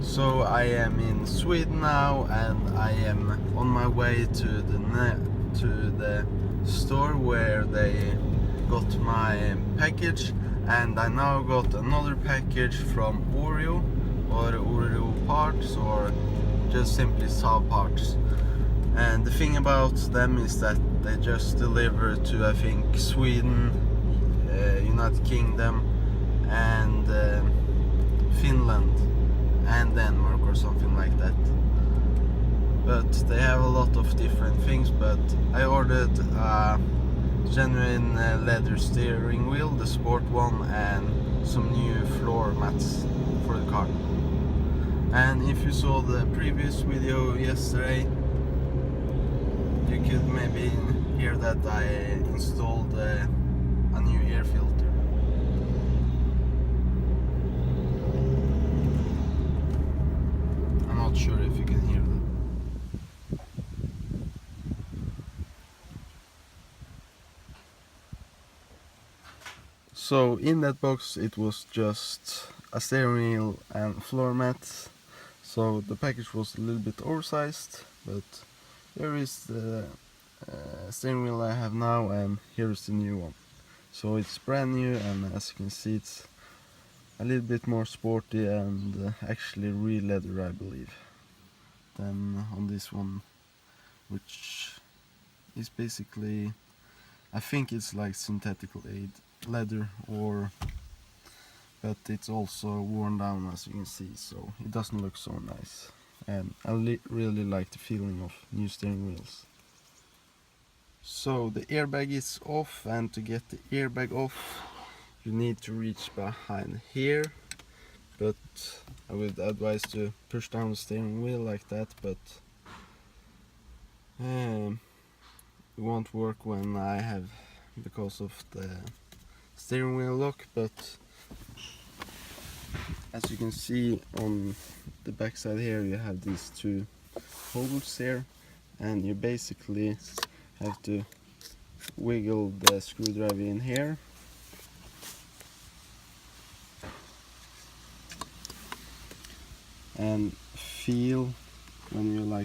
So I am in Sweden now, and I am on my way to the store where they got my package, and I now got another package from Oreo, or Oreo parts, or just simply Saab parts. And the thing about them is that they just deliver to, I think, Sweden, United Kingdom, and Finland and Denmark or something like that. But they have a lot of different things. But I ordered a genuine leather steering wheel, the sport one, and some new floor mats for the car. And if you saw the previous video yesterday, you could maybe hear that I installed a new air filter. I'm not sure if you can hear that. So in that box it was just a steering wheel and floor mats. So the package was a little bit oversized, but here is the steering wheel I have now, and here is the new one. So it's brand new, and as you can see, it's a little bit more sporty and actually real leather, I believe, than on this one, which is basically, I think it's like synthetic leather, but it's also worn down, as you can see, so it doesn't look so nice. And I really like the feeling of new steering wheels. So the airbag is off, and to get the airbag off you need to reach behind here, but I would advise to push down the steering wheel like that, but it won't work when I have, because of the steering wheel lock. But as you can see on the back side here, you have these two holes here, and you basically have to wiggle the screwdriver in here, and feel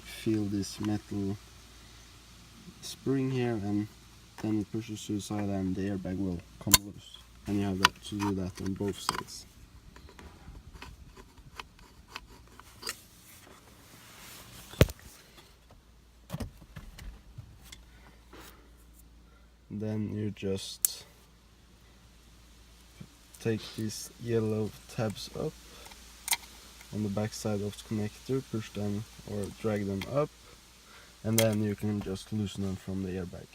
feel this metal spring here, and then it pushes to the side and the airbag will come loose, and you have to do that on both sides. Then you just take these yellow tabs up on the back side of the connector, push them or drag them up, and then you can just loosen them from the airbag.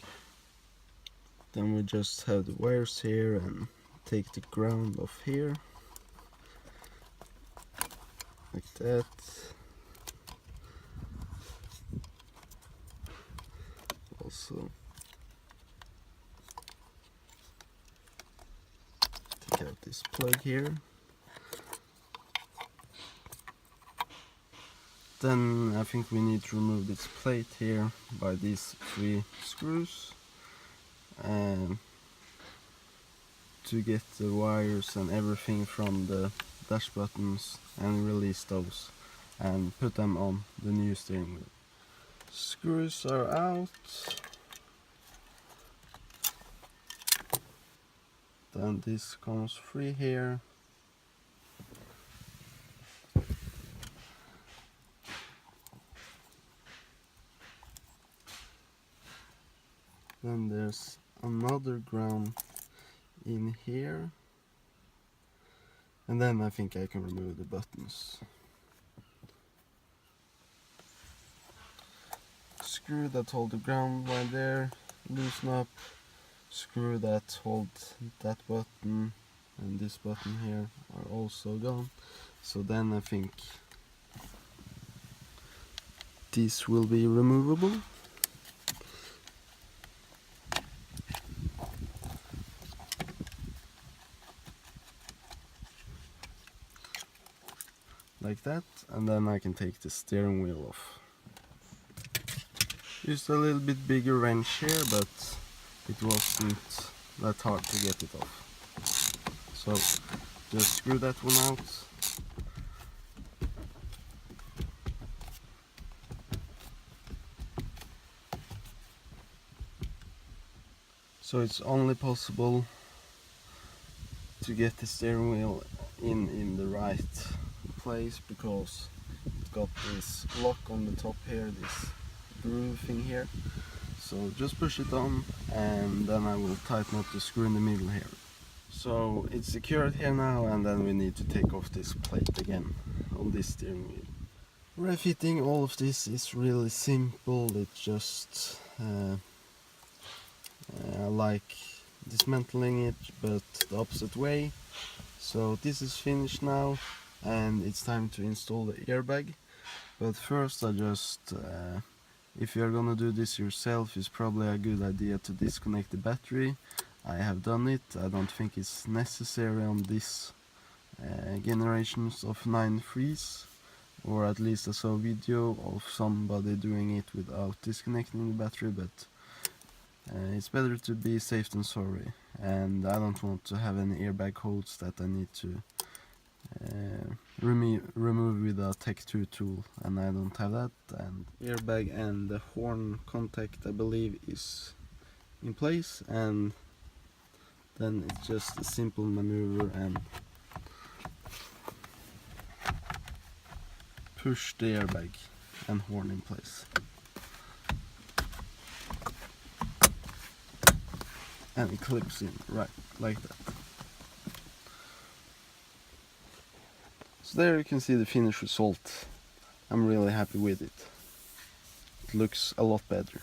Then we just have the wires here, and take the ground off here, like that. Also take out this plug here. Then I think we need to remove this plate here by these 3 screws, to get the wires and everything from the dash buttons, and release those and put them on the new steering wheel. Screws are out. Then this comes free here. Then there's another ground in here, and then I think I can remove the buttons. Screw that hold the ground line there, loosen up. Screw that hold that button and this button here are also gone. So then I think these will be removable. Like that, and then I can take the steering wheel off. Used a little bit bigger wrench here, but it wasn't that hard to get it off. So just screw that one out, So it's only possible to get the steering wheel in the right place because it's got this lock on the top here, this groove thing here. So just push it on and then I will tighten up the screw in the middle here. So it's secured here now, and then we need to take off this plate again on this steering wheel. Refitting all of this is really simple. It's just I like dismantling it, but the opposite way. So this is finished now, and it's time to install the airbag. But first I just if you're gonna do this yourself, it's probably a good idea to disconnect the battery. I have done it. I don't think it's necessary on this generations of 9.3s, or at least I saw a video of somebody doing it without disconnecting the battery, but it's better to be safe than sorry, and I don't want to have any airbag holes that I need to remove with a Tech 2 tool, and I don't have that. And airbag and the horn contact, I believe, is in place, and then it's just a simple maneuver and push the airbag and horn in place. And it clips in right like that. So there you can see the finished result. I'm really happy with it. It looks a lot better.